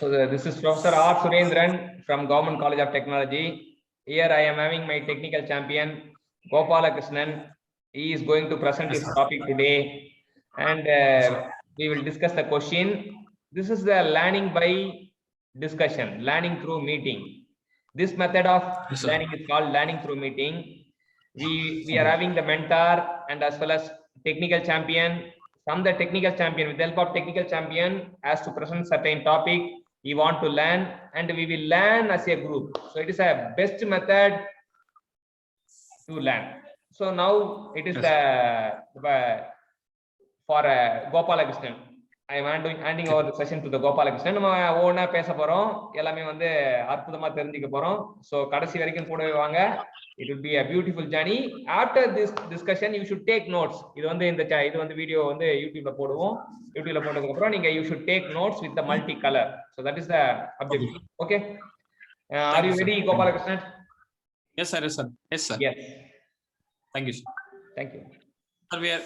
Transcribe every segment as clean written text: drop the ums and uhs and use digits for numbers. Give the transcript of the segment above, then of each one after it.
So this is Professor R. Surendran from Government College of Technology. Here I am having my technical champion Gopala Krishnan. He is going to present his topic today, and we will discuss the question. This is the learning by discussion, learning through meeting. This method of learning is called learning through meeting. We are having the mentor and as well as technical champion. From the technical champion, with the help of technical champion, has to present certain topic we want to learn, and we will learn as a group. So it is a best method to learn. So now it is for Gopala Krishnan. I am handing over the session to the Gopala Krishnan. நம்ம ஓனா பேச போறோம், எல்லாமே வந்து அற்புதமா தெரிஞ்சுக்க போறோம். So கடைசி வரைக்கும் கூடவே வாங்க. It will be a beautiful journey. After this discussion you should take notes. இது வந்து இது வந்து வீடியோ வந்து YouTubeல போடுவோம். YouTubeல போட்டதுக்கு அப்புறம் நீங்க you should take notes with the multi color. So that is the objective. Okay. Are you ready, Gopala Krishnan? Yes sir. Yes sir. Yes sir. Yes. Thank you sir. Thank you. Sir, we are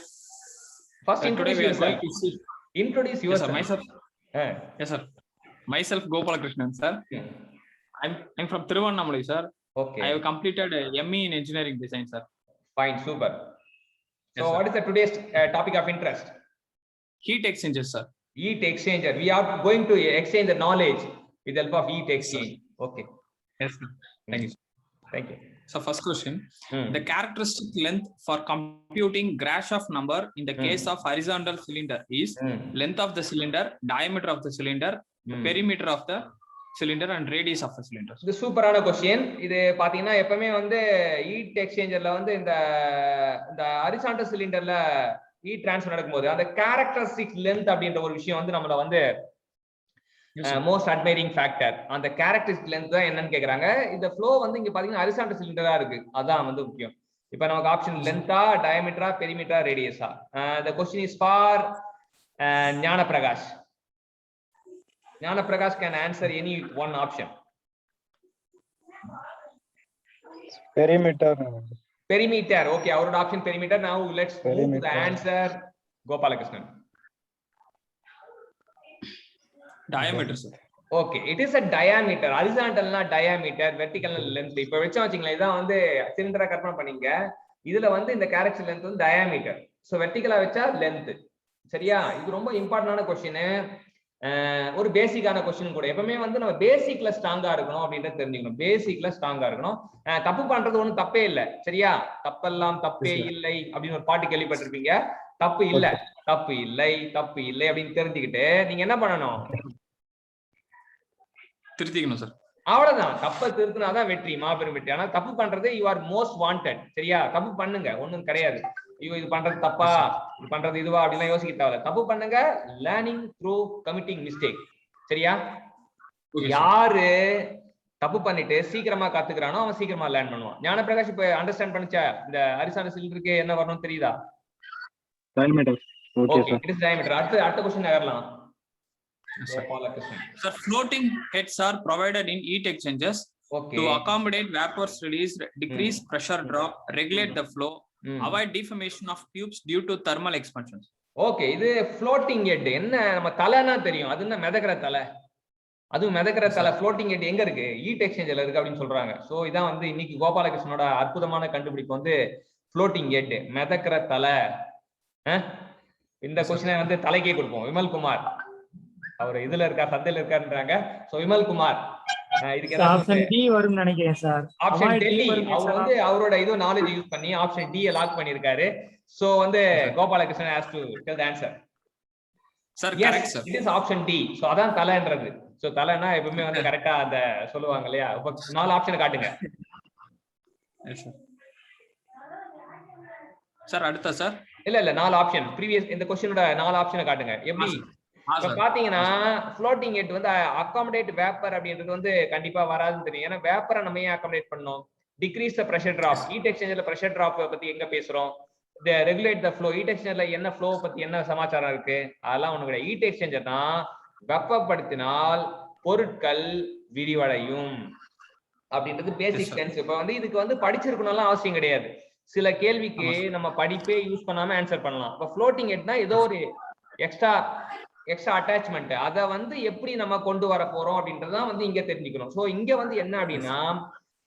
first introduce yourself. Introduce yourself. Yes, sir, myself. Yes sir. Myself Gopala Krishnan sir. I'm from Thiruvannamalai sir. Okay. I have completed ME in engineering design sir. Fine, super. So Yes, what is the today's topic of interest? Heat exchangers sir. Heat exchanger. We are going to exchange the knowledge with the help of heat exchange. Okay. Yes sir. Thank you. Thank you. So first question, the characteristic length for computing Grashof number in the case of horizontal cylinder is length of the cylinder, diameter of the cylinder, perimeter of the cylinder and radius of the cylinder. இது சூப்பரான question. இது பாத்தீங்கன்னா எப்பவுமே வந்து heat எக்ஸ்சேஞ்சர்ல வந்து இந்த horizontal சிலிண்டர்ல heat transfer நடக்கும்போது அந்த கேரக்டரிஸ்டிக் லென்த் அப்படின்ற ஒரு விஷயம் வந்து நம்மள வந்து மோஸ்ட் அட்மைரிங் ஃபேக்டர். அந்த கேரக்டரிஸ்டிக் லென்த் தான் என்னன்னு கேக்குறாங்க. இந்த ஃப்ளோ வந்து இங்க பாத்தீங்கன்னா ஹரிசாண்டல் சிலிண்டரா இருக்கு, அதான் வந்து முக்கியம். இப்போ நமக்கு option லென்த்தா, டயமீட்டரா, பெரிமீட்டரா, ரேடியஸா. the question is for ஞான பிரகாஷ். ஞான Prakash can answer any one option. Perimeter. Perimeter. Okay, our option perimeter. Now let's move to the answer. Gopala Krishnan. Diameter sir. Okay, it is a diameter. Horizontal na diameter, vertical na length. இப்போ வெச்சா வச்சீங்களா, இதான் வந்து சிலிண்டரை கற்பனை பண்ணீங்க. இதுல வந்து இந்த கேரக்டர் லென்த் வந்து diameter. So வெர்டிகலா வெச்சா length. சரியா? இது ரொம்ப இம்பார்ட்டன்டான क्वेश्चन. ஒரு பேசிக்கான क्वेश्चन கூட. எப்பவுமே வந்து நம்ம பேசிக்ல ஸ்ட்ராங்கா இருக்கணும் அப்படின்றத தெரிஞ்சுக்கணும். பேசிக்ல ஸ்ட்ராங்கா இருக்கணும். தப்பு பண்றது ஒண்ணும் தப்பே இல்ல. சரியா? தப்பெல்லாம் தப்பே இல்லை அப்படின்னு ஒரு பாட்டு கேள்விப்பட்டிருப்பீங்க. தப்பு இல்ல, தப்பு இல்லை, தப்பு இல்லை அப்படின்னு தெரிஞ்சுக்கிட்டு நீங்க என்ன பண்ணணும்? திருத்திக்கணும் சார். அவ்வளவுதான். தப்ப திருத்தினாதான் வெற்றி, மாபெரும் வெற்றி. ஆனா தப்பு பண்றது யூ ஆர் மோஸ்ட் வாண்டட். சரியா? தப்பு பண்ணுங்க, ஒண்ணும் கிடையாது. இது பண்றது தப்பா, இது பண்றது இதுவா அப்படிலாம் யோசிக்க தேவையில்ல. தப்பு பண்ணுங்க. Learning through committing mistake. சரியா? யாரு தப்பு பண்ணிட்டு சீக்கிரமா கத்துக்கிறானோ அவன் சீக்கிரமா லேர்ன் பண்ணுவான். ஞான பிரகாஷ் இப்ப அண்டர்ஸ்டாண்ட் பண்ணிச்சா? இந்த ஹரிசாண்டல் சிலிண்டருக்கு என்ன வரணும் தெரியுதா? Diameter. Okay, sir. It is diameter. அடுத்த क्वेश्चन நகரலாம். Sir, floating heads are provided in heat exchangers to accommodate vapors release, decrease pressure drop, regulate the flow, avoid deformation of tubes due to thermal expansions. Okay, இது floating head. என்ன நம்ம தலைனா தெரியும், அது என்ன மிதக்கிற தலை. அதுவும் மிதக்கிற தலை floating head எங்க இருக்கு? ஹீட் எக்ஸ்சேஞ்சர்ல இருக்கு அப்படின்னு சொல்றாங்க. சோ இதான் வந்து இன்னைக்கு கோபாலகிருஷ்ணனோட அற்புதமான கண்டுபிடிப்பு வந்து floating head, மிதக்கிற தலை. இந்த क्वेश्चனை வந்து தலைக்கே கொடுப்போம். விமல் குமார் அவர் இதுல இருக்கா, சந்தையில இருக்காருன்றாங்க. சோ விமல் குமார் இதுக்கு ஆப்ஷன் டி வரும்னு நினைக்கிறேன் சார். Option D. அவர் வந்து அவரோட இது நாலேஜ் யூஸ் பண்ணி ஆப்ஷன் டி லாக் பண்ணிருக்காரு. சோ வந்து Gopalakrishnan has to tell the answer. Sir, correct sir. It is option D. So அதான் தலைன்றது. சோ தலைனா எப்பவுமே வந்து கரெக்ட்டா அந்த சொல்லுவாங்க இல்லையா? நாலு ஆப்ஷன் காட்டுங்க. Yes sir. சார் அடுத்த சார். இல்ல நாலு ஆப்ஷன் ப்ரீவியஸ் இந்த क्वेश्चनோட நாலு ஆப்ஷனை காட்டுங்க. எப்படி இப்ப பாத்தீங்கன்னா floating head வந்து accommodate vapor அப்படின்றது வந்து கண்டிப்பா வராதுன்னு தெரியும். ஏன்னா வேப்பரை நம்ம ஏன் accommodate பண்ணோம்? decrease the pressure drop. heat exchanger pressure drop பத்தி எங்க பேசுறோம்? the regulate the flow. heat exchanger என்ன flow பத்தி என்ன சமாச்சாரம் இருக்கு? அதெல்லாம் ஒண்ணு கிடையாது. heat exchanger தான் வெப்பப்படுத்தினால் பொருட்கள் விரிவடையும் அப்படின்றது பேசிக் சென்ஸ். இப்ப வந்து இதுக்கு வந்து படிச்சிருக்கணும்லாம் அவசியம் கிடையாது. சில கேள்விக்கு நம்ம படிப்பே யூஸ் பண்ணாம ஆன்சர் பண்ணலாம். இப்ப floating headனா ஏதோ ஒரு எக்ஸ்ட்ரா எக்ஸ்ட்ரா அட்டாச்மெண்ட் அதை வந்து எப்படி நம்ம கொண்டு வர போறோம் அப்படின்றதான் வந்து இங்க தெரிஞ்சுக்கணும். சோ இங்க வந்து என்ன அப்படின்னா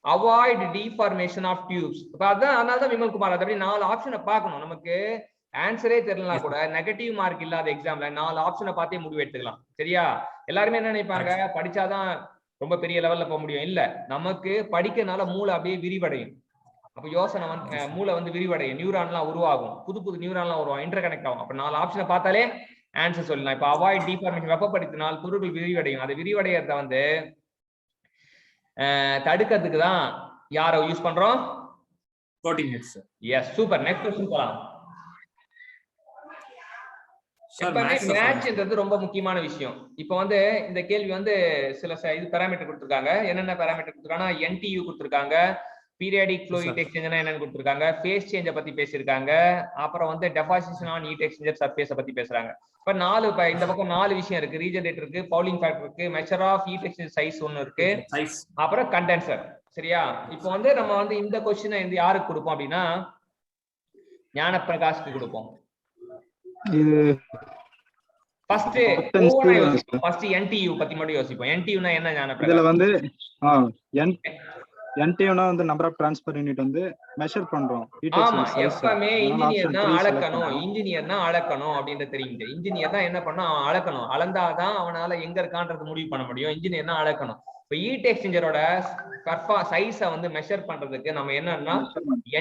அவாய்ட் டிஃபார்மேஷன் ஆஃப் டியூப்ஸ். இப்ப அதான் அதனாலதான் விமல்குமார் அது அப்படி 4 ஆப்ஷனை பார்க்கணும். நமக்கு ஆன்சரே தெரியலனா கூட நெகட்டிவ் மார்க் இல்லாத எக்ஸாம்ல 4 ஆப்ஷனை பார்த்தே முடிவு எடுத்துக்கலாம். சரியா? எல்லாருமே என்ன நினைப்பாங்க, படிச்சாதான் ரொம்ப பெரிய லெவல்ல போக முடியும். இல்ல, நமக்கு படிக்கிறதுனால மூளை அப்படியே விரிவடையும். அப்ப யோசனை வந்து மூளை வந்து விரிவடையும், நியூரான்லாம் உருவாகும், புது புது நியூரான்லாம் உருவாகும், இன்டர் கனெக்ட் ஆகும். அப்ப 4 ஆப்ஷனை பார்த்தாலே ஆன்சர் சொல்லலாம். இப்ப அவாய்ட் டிஃபார்மேஷன், வெப்பப்படுத்தினால் பொருட்கள் விரிவடையும். அது விரிவடையறத வந்து தடுக்கிறதுக்கு தான் யாரை யூஸ் பண்றோம்? floating heads. Yes, super. Next question போலாம். எப்பவுமே மேட்ச்ன்றது ரொம்ப முக்கியமான விஷயம். இப்போ வந்து இந்த கேள்வி வந்து சில இது பாராமீட்டர் கொடுத்திருக்காங்க. என்னென்ன பாராமீட்டர் கொடுத்திருக்காங்கன்னா NTU கொடுத்திருக்காங்க, பீரியாடிக் ஃப்ளோ ஹீட் எக்ஸ்சேஞ்சர்னா என்னன்னு கொடுத்திருக்காங்க, ஃபேஸ் சேஞ்சை பத்தி பேசியிருக்காங்க, அப்புறம் வந்து டெபாசிஷன் ஆன் ஹீட் எக்ஸ்சேஞ்சர் சர்ஃபேஸை பத்தி பேசுறாங்க. இப்ப 4 இந்த பக்கம் 4 விஷயம் இருக்கு. ரீஜெனரேட்டர் இருக்கு, பவுலிங் ஃபேக்டர் இருக்கு, measure of heat exchanger size ஒன்னு இருக்கு, அப்புறம் கண்டென்சர். சரியா? இப்போ வந்து நம்ம வந்து இந்த क्वेश्चन வந்து யாருக்கு கொடுப்போம் அப்படின்னா ஞானப்பிரகாஷ்க்கு கொடுப்போம். இது ஃபர்ஸ்ட் NTU பத்தி மட்டும் யோசிப்போம். NTU னா என்ன ஞானப்பிரகாஷ்? இதுல வந்து NTU-னா வந்து நம்பர் ஆஃப் ட்ரான்ஸ்ஃபர் யூனிட் வந்து மெஷர் பண்றோம். ஆமா, எப்பவுமே இன்ஜினியர்னா அளக்கணும், இன்ஜினியர்னா அளக்கணும் அப்படின்றது தெரியுங்க. இன்ஜினியர் தான் என்ன பண்ணா அளக்கணும், அளந்தாதான் அவனால எங்க இருக்கான்றது முடிவு பண்ண முடியும். இன்ஜினியர்னா அளக்கணும். இப்ப ஹீட் எக்ஸ்சேஞ்சரோட சைஸை வந்து மெஷர் பண்றதுக்கு நம்ம என்னன்னா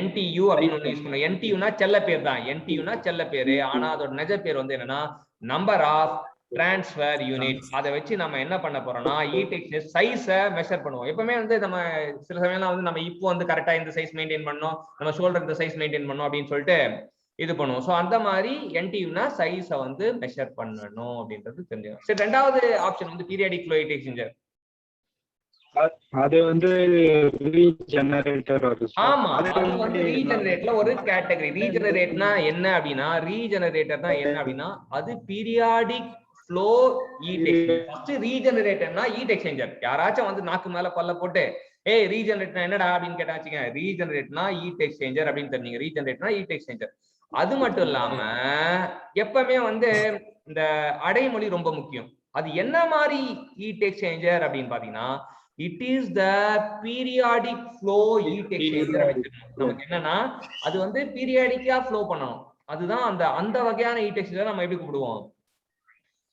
NTU அப்படின்னு ஒண்ணு யூஸ் பண்ணோம். NTU-னா செல்ல பேர் தான், NTU-னா செல்ல பேரு. ஆனா அதோட நிஜ பேர் வந்து என்னன்னா நம்பர் ஆஃப் டிரான்ஸ்ஃபர் யூனிட். அதை வச்சு நம்ம என்ன பண்ண போறோம்னா ஹீட் எக்ஸ்சேஞ்சர் சைஸை மெஷர் பண்ணுவோம். எப்பவுமே வந்து நம்ம சில சமயம்லாம் வந்து நம்ம இப்போ வந்து கரெக்டா இந்த சைஸ் மெயின்டைன் பண்ணோம், நம்ம ஷோல்டர் இந்த சைஸ் மெயின்டைன் பண்ணோம் அப்படின்னு சொல்லிட்டு இது பண்ணுவோம். ஸோ அந்த மாதிரி NTU-னா சைஸை வந்து மெஷர் பண்ணணும் அப்படின்றது தெரிஞ்சுக்கணும். சரி, ரெண்டாவது ஆப்ஷன் வந்து பீரியாடிக் ஃப்ளோ ஹீட் எக்ஸ்சேஞ்சர். அது வந்து ரீஜெனரேட்டர் வருது. ஆமா, அது வந்து ரீஜெனரேட்டர்ல ஒரு கேட்டகரி. ரீஜெனரேட்னா என்ன அப்படின்னா, ரீஜெனரேட்டர் தான் என்ன அப்படின்னா அது periodic flow heat exchanger. First ரீஜெனரேட்டர்னா ஹீட் எக்ஸ்சேஞ்சர். யாராச்சும் வந்து நாக்கு மேல பல்ல போட்டு ஏய் ரீஜெனரேட்டர் என்னடா அப்படின்னு கேட்டாச்சுங்க, ரீஜெனரேட்னா ஹீட் எக்ஸ்சேஞ்சர் அப்படின்னு தெரிஞ்சீங்க. ரீஜெனரேட்னா ஹீட் எக்ஸ்சேஞ்சர். அது மட்டும் இல்லாம எப்பவுமே வந்து இந்த அடைமொழி ரொம்ப முக்கியம். அது என்ன மாதிரி ஹீட் எக்ஸ்சேஞ்சர் அப்படின்னு பாத்தீங்கன்னா it is the periodic flow heat exchanger. நமக்கு என்னன்னா அது வந்து பீரியாடிக்கா ஃப்ளோ பண்ணணும். அதுதான் அந்த வகையான ஹீட் எக்ஸ்சேஞ்சர் நம்ம எப்படி கூப்பிடுவோம்?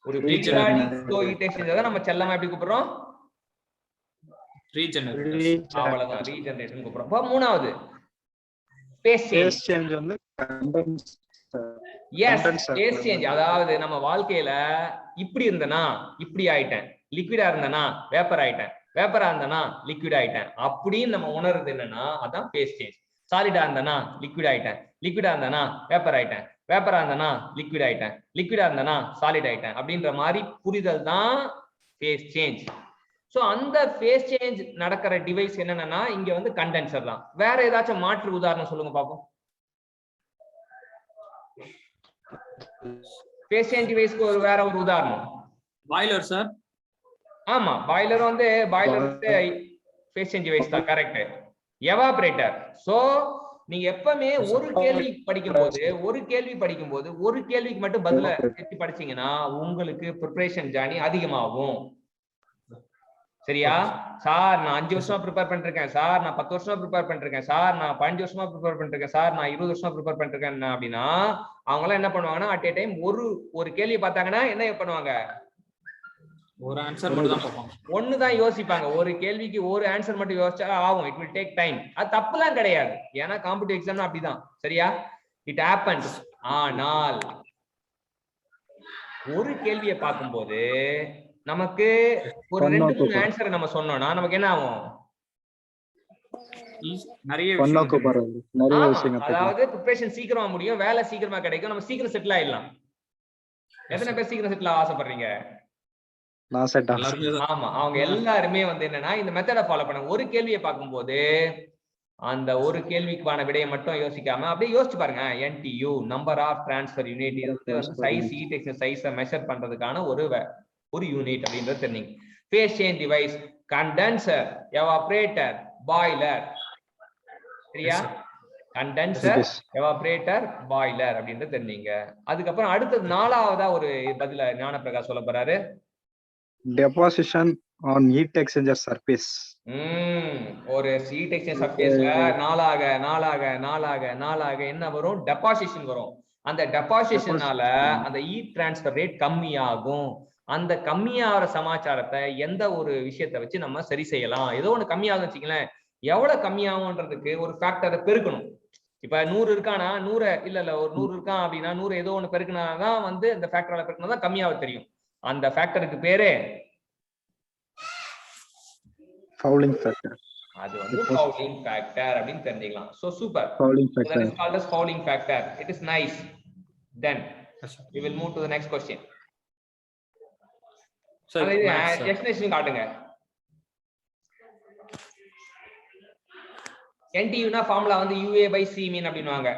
ஒரு பீரியாடிக் ஃப்ளோ ஹீட் எக்ஸ்சேஞ்சர் நம்ம செல்லமா எப்படி கூப்பிடுறோம்? ரீஜெனரேட்டர். அவ்வளவுதான், ரீஜெனரேட்டர்னு கூப்பிடுறோம். அப்ப மூணாவது ஃபேஸ் சேஞ்ச் வந்து கண்டென்சர். Yes, phase change. அதாவது நம்ம வாழ்க்கையில இப்படி இருந்தனா இப்படி ஆயிட்டேன், லிக்விடா இருந்தனா வேப்பர் ஆயிட்டேன், வேப்பரா இருந்தனா லிக்விட் ஆயிட்டேன் அப்படின்னு நம்ம உணர்றது என்னன்னா அதான் ஃபேஸ் சேஞ்ச். சாலிடா இருந்தனா லிக்விட் ஆயிட்டேன், லிக்விடா இருந்தனா வேப்பர் ஆயிட்டேன், வேப்பரா இருந்தனா லிக்விட் ஆயிட்டேன், லிக்விடா இருந்தனா சாலிட் ஆயிட்டேன் அப்படின்ற மாதிரி புரிதல் தான் ஃபேஸ் சேஞ்ச். சோ அந்த ஃபேஸ் சேஞ்ச் நடக்கிற டிவைஸ் என்னன்னா இங்க வந்து கண்டென்சர் தான். வேற ஏதாச்சும் மாற்று உதாரணம் சொல்லுங்க பாப்போம். ஃபேஸ் சேஞ்ச் டிவைஸ்க்கு வேற ஒரு உதாரணம். Boiler sir. ஆமா, பாய்லர் வந்து ஃபேஸ் சேஞ்ச் டிவைஸ் தான். கரெக்ட். எவாபரேட்டர். சோ நீங்க எப்பவுமே ஒரு கேள்வி படிக்கும்போது ஒரு கேள்விக்கு மட்டும் பதில எடுத்து படிச்சீங்கன்னா உங்களுக்கு ப்ரிப்பரேஷன் ஜர்னி அதிகமாகும். சரியா? சார் நான் 5 வருஷமா ப்ரிப்பேர் பண்ணிருக்கேன் சார், நான் 10 வருஷமா ப்ரிப்பேர் பண்ணிருக்கேன் சார், நான் 15 வருஷமா ப்ரிப்பேர் பண்ணிருக்கேன் சார், நான் 20 வருஷமா ப்ரிப்பேர் பண்ணிருக்கேன் அப்படின்னா அவங்க எல்லாம் என்ன பண்ணுவாங்கன்னா அட் ஏ டைம் ஒரு கேள்வி பார்த்தாங்கன்னா என்ன பண்ணுவாங்க? ஒரு ஆன்சர் மட்டும் தான் பார்ப்பாங்க. ஒன்னு தான் யோசிப்பாங்க. ஒரு கேள்விக்கு ஒரு ஆன்சர் மட்டும் யோசிச்சா ஆகும். It will take time. அது தப்புலாம் கிடையாது. ஏன்னா காம்படிட்டிவ் எக்ஸாம்னா அப்படிதான். சரியா? It happens. ஆனால் ஒரு கேள்வியை பார்க்கும்போது நமக்கு ஒரு 2-3 ஆன்சர் நம்ம சொன்னோம்னா நமக்கு என்ன ஆகும்? நிறைய விஷயம். அதாவது ப்ரிப்பரேஷன் சீக்கிரமா முடியும், வேலை சீக்கிரமா கிடைக்கும், நம்ம சீக்கிரம் செட்டில் ஆயிடலாம். எத்தனை பேர் சீக்கிரம் செட்டில் ஆசைப்படுறீங்க? ஆமா, அவங்க எல்லாருமே வந்து என்னன்னா இந்த மெத்தடை ஃபாலோ பண்ண ஒரு கேள்வியை பார்க்கும்போது அந்த ஒரு கேள்விக்கான விடையை மட்டும் யோசிக்காம அப்படியே யோசிச்சு பாருங்க. NTU number of transfer unit, இது வந்து சைஸ் ஹீட் எக்ஸ்சேஞ்சர் சைஸை மெஷர் பண்றதுக்கான ஒரு யூனிட் அப்படின்றது தெரியுங்க. Phase change device, condenser, evaporator, boiler. சரியா? கண்டென்சர், எவாபரேட்டர், பாய்லர் அப்படின்றது தெரிஞ்சீங்க. அதுக்கப்புறம் அடுத்தது 4வதா ஒரு பதில ஞானப்பிரகாஷ் சொல்ல போறாரு. Deposition on heat exchanger surface. ஒரு ஹீட் எக்ஸ்சேஞ்ச் சர்ஃபேஸ்ல நாளாக என்ன வரும்? டெபாசிஷன் வரும். அந்த டெபாசிஷனால அந்த ஹீட் டிரான்ஸ்ஃபர் ரேட் கம்மியாகும். அந்த கம்மியாகிற சமாச்சாரத்தை எந்த ஒரு விஷயத்தை வச்சு நம்ம சரி செய்யலாம். ஏதோ ஒண்ணு கம்மியாகும் வச்சுங்களேன், எவ்வளவு கம்மியாகும்ன்றதுக்கு ஒரு ஃபேக்டரை பெருக்கணும். இப்ப 100 இருக்கானா 100 இல்ல ஒரு 100 இருக்கான் அப்படின்னா 100 ஏதோ ஒண்ணு பெருக்கினாதான் வந்து இந்த ஃபேக்டரால பெருக்கினாதான் கம்மியாக தெரியும். அந்த ஃபேக்டருக்கு பேரு ஃபவுலிங் ஃபேக்டர். அது வந்து ஃபவுலிங் ஃபேக்டர் அப்படின்னு தெரிஞ்சுக்கலாம். So super. Fouling That factor. is called as fouling factor. It is nice. Then we will move to the next question. So explanation காட்டுங்க. NTU னா ஃபார்முலா வந்து UA by C mean அப்படினுவாங்க.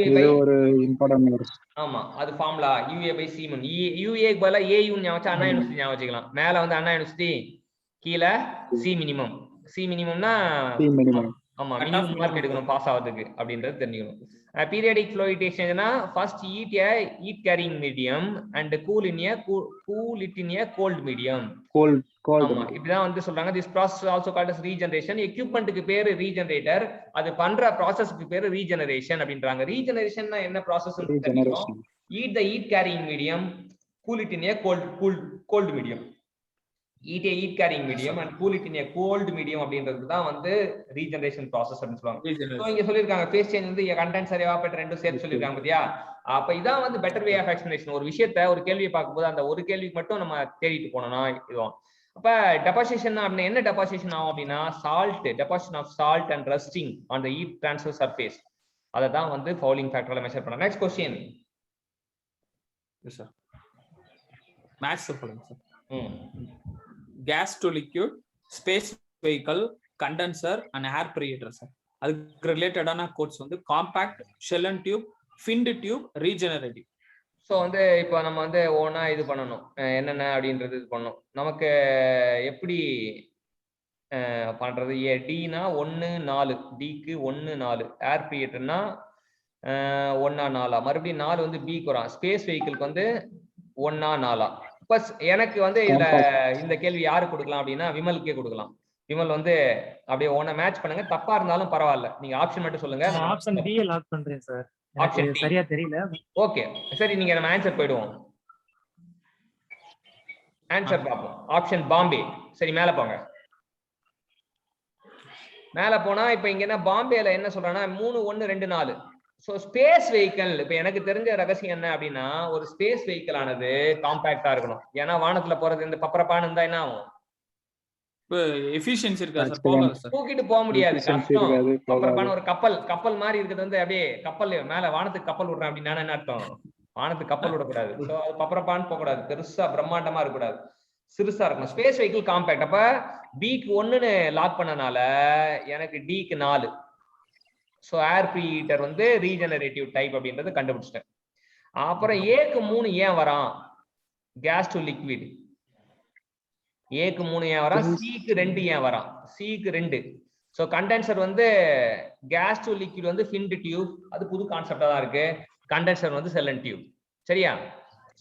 இது ஒரு important word. ஆமா, அது formula UA by C mean. UA க்கு பதிலா AU ஞாபகம் வச்சா அண்ணா யூனிவர்சிட்டி ஞாபகம் வச்சுக்கலாம். மேல வந்து அண்ணா யூனிவர்சிட்டி, கீழ C minimum. C minimumனா ஆமா மினிமம் மார்க் எடுக்கணும் பாஸ் ஆகிறதுக்கு அப்படின்றது தெரிஞ்சுக்கணும். பீரியாடிக் ஃப்ளோ ஹீட் எக்ஸ்சேஞ்ச்னா first heat carrying medium and cool in a cold medium. ஆமா, இப்படிதான் வந்து சொல்றாங்க. This process also called as regeneration. எக்யூப்மென்ட்க்கு பேரு ரீஜெனரேட்டர், அது பண்ற ப்ராசஸ்க்கு பேரு ரீஜெனரேஷன் அப்படின்றாங்க. ரீஜெனரேஷன்னா என்ன process? Heat the heat carrying medium, cool it in a cold medium. heat carrying medium and cool it in a cold medium அப்படின்றது தான் வந்து ரீஜெனரேஷன் process அப்படின்னு சொல்லுவாங்க. சோ இங்க சொல்லிருக்காங்க ஃபேஸ் சேஞ்ச் வந்து கண்டென்சர் எவாபரேட்டர் ரெண்டும் சேர்த்து சொல்லிருக்காங்க பாத்தியா? அப்ப இதான் வந்து பெட்டர் வே ஆஃப் எக்ஸ்பிளனேஷன். ஒரு விஷயத்தை ஒரு கேள்வியை பார்க்கும்போது அந்த ஒரு கேள்விக்கு மட்டும் நம்ம தேடிட்டு போனோம்னா இதுவும். அப்ப டெபாசிஷன் அப்படின்னா என்ன? டெபாசிஷன் ஆகும் அப்படின்னா deposition of salt and rusting on the heat transfer surface. அதை தான் வந்து ஃபவுலிங் ஃபேக்டர்ல மெஷர் பண்ணலாம். Next question. Yes sir. Maths சொல்லுங்க sir. Gas to liquid, space vehicle, condenser and air preheater sir. அதுக்கு ரிலேட்டடான கோட்ஸ் வந்து compact, shell and tube, finned tube, regenerative. So வந்து இப்போ நம்ம வந்து ஓனா இது பண்ணணும், என்னென்ன அப்படின்றது இது பண்ணணும். நமக்கு எப்படி பண்றது? டினா 1 4, டிக்கு 1 4, ஏர் பிரியேட்டர்னா 1 4, மறுபடியும் 4 வந்து பிக்கு வரும். ஸ்பேஸ் வெஹிக்கிள்க்கு வந்து 1 4. எனக்கு வந்து இந்த கேள்வி யாரு கொடுக்கலாம் அப்படின்னா விமலுக்கே கொடுக்கலாம். விமல் வந்து அப்படியே ஒண்ணா மேட்ச் பண்ணுங்க, தப்பா இருந்தாலும் பரவாயில்ல, நீங்க ஆப்ஷன் மட்டும் சொல்லுங்க. ஆப்ஷன் டி லாக் பண்றேன் சார். ஆப்ஷன் சரியா தெரியல. ஓகே சரி, நீங்க நம்ம ஆன்சர் போய்டுவோம். ஆன்சர் பாப்போம். ஆப்ஷன் பாம்பே. சரி, மேல போங்க. மேல போனா இப்ப இங்க என்ன பாம்பேல என்ன சொல்றாங்கன்னா 3 1 2 4. சோ ஸ்பேஸ் வெஹிக்கிள், இப்ப எனக்கு தெரிஞ்ச ரகசியம் என்ன அப்படின்னா, ஒரு ஸ்பேஸ் வெஹிக்கிள் ஆனது காம்பாக்டா இருக்கணும். ஏன்னா வானத்துல போறது இந்த பப்பரப்பான்னு இருந்தா என்ன ஆகும்? எஃபிஷியன்சி இருக்கா சார்? போகாது சார், தூக்கிட்டு போக முடியாது, கஷ்டம். பப்பரப்பான ஒரு கப்பல் மாதிரி இருக்குது வந்து அப்படியே கப்பல் மேல வானத்துக்கு கப்பல் விடுறேன் அப்படின்னா என்ன அர்த்தம்? வானத்துக்கு கப்பல் விடக்கூடாது. சோ அது பப்பரப்பான்னு போக கூடாது, பெருசா பிரம்மாண்டமா இருக்கக்கூடாது, சிறுசா இருக்கணும். Space vehicle compact. அப்ப பிக்கு 1ன்னு லாக் பண்ணனால எனக்கு டிக்கு 4. சோ ஏர் ப்ரீஹீட்டர் வந்து ரீஜெனரேட்டிவ் டைப் அப்படின்றத கண்டுபிடிச்சிட்டேன். அப்புறம் ஏக்கு 3 ஏன் வரான்? Gas to liquid. ஏக்கு 3 ஏன் வரான்? சிக்கு 2 ஏன் வரான்? சிக்கு 2. சோ கண்டென்சர் வந்து கேஸ் டு லிக்விட் வந்து ஃபின்ட் டியூப், அது புது கான்செப்டா தான் இருக்கு. கண்டென்சர் வந்து செல் அண்ட் டியூப். சரியா?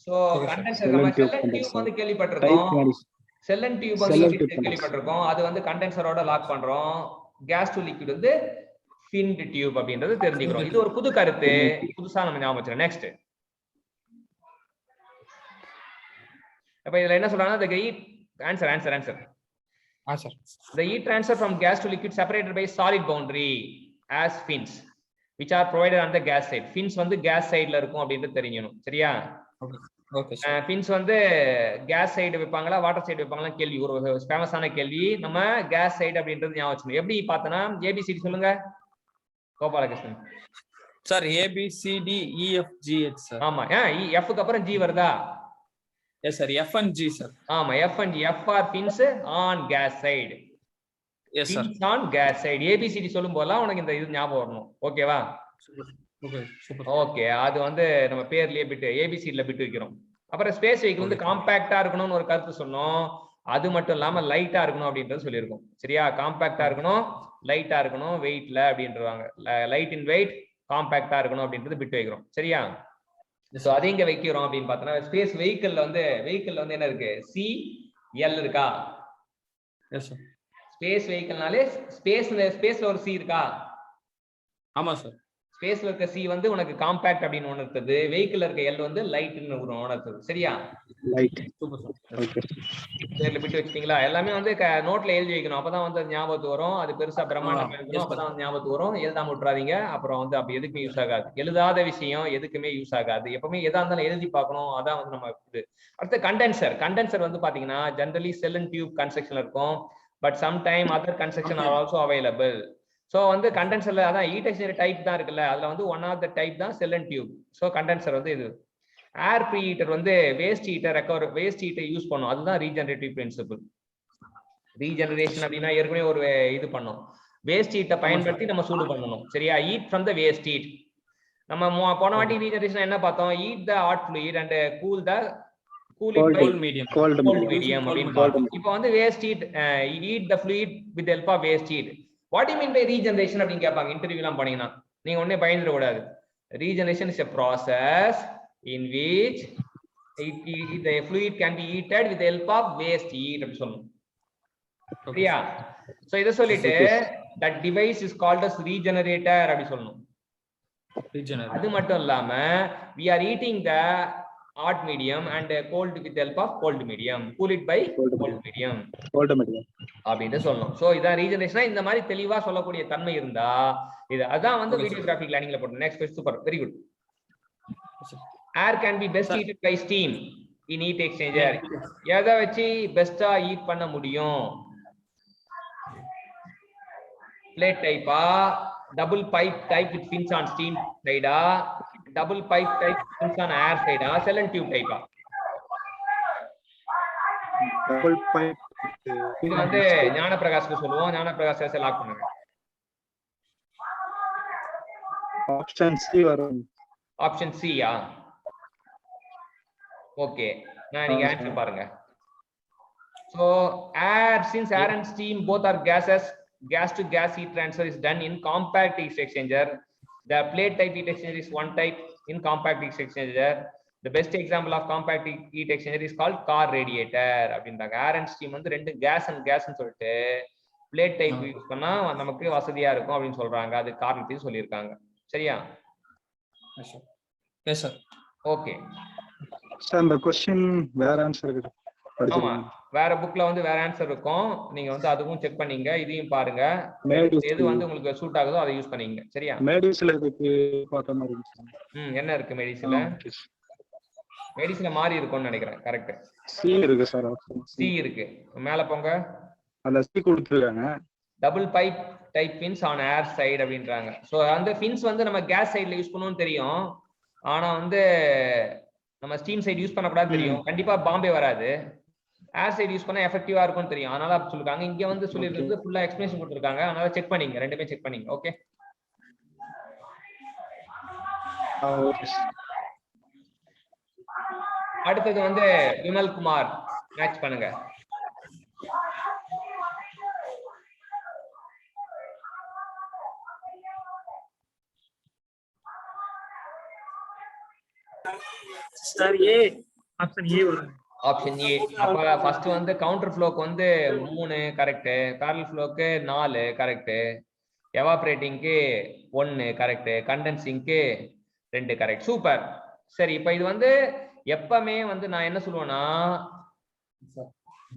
சோ கண்டென்சர் நம்ம செல் அண்ட் டியூப் வந்து கேள்விப்பட்டிருக்கோம். செல் அண்ட் டியூப் வந்து கேள்விப்பட்டிருக்கோம். அது வந்து கண்டென்சரோட லாக் பண்றோம். கேஸ் டு லிக்விட் வந்து ஃபின்ட் டியூப் அப்படின்றது தெரிஞ்சுக்கிறோம். இது ஒரு புது கருத்து, புதுசா நம்ம ஞாபகம் வச்சுக்கிறோம். நெக்ஸ்ட், அப்ப இதுல என்ன சொல்றாங்கன்னா the heat answer the heat transfer from gas to liquid separated by solid boundary as fins which are provided on the gas side. fins வந்து gas sideல இருக்கும் அப்படின்றது தெரிஞ்சிடணும். சரியா? ஓகே. fins வந்து gas side வைப்பாங்களா வாட்டர் சைடு வைப்பாங்களா கேள்வி, ஒரு ஃபேமஸான கேள்வி. நம்ம gas side அப்படின்றது ஞாபகம் வச்சுக்கணும். எப்படி பார்த்தனா ABCD சொல்லுங்க Gopalakrishnan sir. ABCD EFGH sir. ஆமா, F க்கு அப்புறம் G வருதா? Yes sir, F and G sir. ஆமா, F and G. F are fins on gas side. Yes sir, fins on gas side. ABCD சொல்லும் போதெல்லாம் உனக்கு இந்த இது ஞாபகம் வரணும். ஓகேவா? Okay, super. ஓகே, அது வந்து நம்ம பேர்லயே பிட் ABCD ல பிட் வைக்கிறோம். அப்புறம் ஸ்பேஸ் வெஹிக்கிள் வந்து காம்பாக்டா இருக்கணும்னு ஒரு கருத்து சொன்னோம். அது மட்டும் இல்லாம லைட்டா இருக்கணும் அப்படின்றது சொல்லியிருக்கோம். சரியா? காம்பாக்டா இருக்கணும், லைட்டா இருக்கணும், வெயிட்ல அப்படின்றாங்க. லைட் இன் வெயிட், காம்பாக்டா இருக்கணும் அப்படின்றது பிட் வைக்கிறோம். சரியா? சோ அதை இங்க வைக்கிறோம் அப்படின்னு பார்த்தோம்னா ஸ்பேஸ் வெஹிக்கிள்ல வந்து என்ன இருக்கு? சி எல் இருக்கா? Yes sir. ஸ்பேஸ் வெஹிக்கிள்னாலே ஸ்பேஸ்ல ஒரு சி இருக்கா? ஆமா சார். ஸ்பேஸ்ல இருக்க சி வந்து உனக்கு காம்பாக்ட் அப்படின்னு ஒண்ணு இருக்குது, வெஹிக்கிள்ல இருக்க எல் வந்து லைட்னு உணர்த்துது. சரியா? லைட். Super sir. ஓகே. பேர்ல பிட்டு வச்சிட்டீங்களா? எல்லாமே வந்து நோட்ல எழுதி வைக்கணும், அப்பதான் வந்து ஞாபகத்துக்கு வரும். அது பெருசா பிரம்மாண்டம் எழுதணும், அப்பதான் வந்து ஞாபகத்துக்கு வரும். எழுதாம விட்டுறாதீங்க, அப்புறம் வந்து அப்படி எதுக்குமே யூஸ் ஆகாது. எழுதாத விஷயம் எதுக்குமே யூஸ் ஆகாது. எப்பவுமே எதா இருந்தாலும் எழுதி பார்க்கணும், அதான் வந்து நம்ம இது. அடுத்து கண்டென்சர் வந்து பாத்தீங்கன்னா ஜெனரலி செல் அண்ட் டியூப் கன்ஸ்ட்ரக்ஷன்ல இருக்கும், but sometime other construction are also available. So வந்து கண்டென்சர்ல அதான் ஹீட் எக்ஸ்சேஞ்சர் டைப் தான் இருக்குல்ல, அதுல வந்து ஒன் ஆஃப் த டைப் தான் செல் அண்ட் டியூப். சோ கண்டென்சர் வந்து இது. ஏர் ப்ரீ ஹீட்டர் வந்து வேஸ்ட் ஹீட்டை யூஸ் பண்ணும், அதுதான் ரீஜெனரேட்டிவ் பிரின்சிபிள். ரீஜெனரேஷன் அப்படின்னா ஏற்கனவே ஒரு இது பண்ணோம், வேஸ்ட் ஹீட்டை பயன்படுத்தி நம்ம சூடு பண்ணணும். சரியா? Heat from the waste heat. நம்ம போன வாட்டி ரீஜெனரேஷன் என்ன பார்த்தோம்? Heat the hot fluid and cool medium அப்படின்னு பார்த்தோம். இப்போ வந்து waste heat the fluid with help of waste heat. What you mean by regeneration அப்படின்னு கேட்பாங்க இன்டர்வியூலாம் போனீங்கன்னா. நீங்க உடனே பயந்துட கூடாது. Regeneration is a process in which the fluid can be heated with the help of waste heat அப்படி சொல்லணும். சரியா? சோ இத சொல்லிட்டு that device is called as regenerator அப்படி சொல்லணும். அது மட்டும் இல்லாம we are heating the hot medium and cold with the help of cold medium, cool it by cold medium அப்படின்னு சொல்லணும். சோ இதான் ரீஜெனரேஷனா இந்த மாதிரி தெளிவா சொல்லக்கூடிய தன்மை இருந்தா இது அதான் வந்து வீடியோகிராஃபிக் லைனிங்ல போட்டு. Next question. Super, very good. Air can be best heated by steam in heat exchanger. எதை வச்சு பெஸ்டா ஹீட் பண்ண முடியும்? பிளேட் டைப்பா, double pipe type with fins on steam சைடா, double pipe type fins on air சைடா, shell and tube டைப்பா? Double pipe. இது வந்து ஞானப்பிரகாஷ்க்கு சொல்லுவோம். ஞானப்பிரகாஷ் லாக் பண்ணுங்க. ஆப்ஷன் சி வரும். ஆப்ஷன் சியா? ஓகே, நீங்க ஆன்சர் பாருங்க. So since air and steam both are gases, gas to gas heat transfer is done in compact heat exchanger. The plate type heat exchanger is one type in compact heat exchanger. The best example of compact heat exchanger is called car radiator அப்படின்றாங்க. air and steam வந்து ரெண்டு gas ன்னு சொல்லிட்டு plate type use பண்ணா நமக்கு வசதியா இருக்கும் அப்படின்னு சொல்றாங்க. அது காரணத்தையும் சொல்லியிருக்காங்க. சரியா? Yes sir. ஓகே சார், அந்த क्वेश्चन வேற ஆன்சர் இருக்கு. ஆமா, வேற புக்ல வந்து வேற ஆன்சர் இருக்கும். நீங்க வந்து அதுவும் செக் பண்ணீங்க, இதையும் பாருங்க. எது வந்து உங்களுக்கு சூட் ஆகுதோ அதை யூஸ் பண்ணீங்க. சரியா? மெடிசின்ல இதுக்கு பார்த்த மாதிரி இருக்கு. என்ன இருக்கு மெடிசின்ல? மெடிசின்ல மாறி இருக்கும்னு நினைக்கிறேன். கரெக்ட். சி இருக்கு சார். சி இருக்கு. மேல போங்க. அந்த சி கொடுத்துருக்காங்க. Double pipe type fins on air side அப்படின்றாங்க. சோ அந்த fins வந்து நம்ம கேஸ் சைடுல யூஸ் பண்ணுவோம்னு தெரியும், ஆனா வந்து நம்ம ஸ்டீம் சைடு யூஸ் பண்ண கூடாது தெரியும். கண்டிப்பா பாம்பே வராது. ஏர் சைடு யூஸ் பண்ணா எஃபெக்டிவா இருக்கும்னு தெரியும், அதனால அப்படி சொல்லிருக்காங்க. இங்க வந்து சொல்லிருக்கிறது ஃபுல்லா எக்ஸ்பிளனேஷன் கொடுத்திருக்காங்க, அதனால செக் பண்ணீங்க, ரெண்டுமே செக் பண்ணீங்க. ஓகே. அடுத்தது வந்து விமல் குமார், மேட்ச் பண்ணுங்க. சார் ஏ, ஆப்ஷன் ஏ வரும். Option A. அப்ப ஃபர்ஸ்ட் வந்து கவுண்டர் ஃப்ளோக்கு வந்து 3 கரெக்ட், பேரலல் ஃப்ளோக்கு 4 கரெக்ட், எவாபரேட்டிங்க்கு 1 கரெக்ட், கண்டென்சிங்க்கு 2 கரெக்ட். சூப்பர். சரி, இப்போ இது வந்து எப்பவுமே வந்து நான் என்ன சொல்லுவேன்னா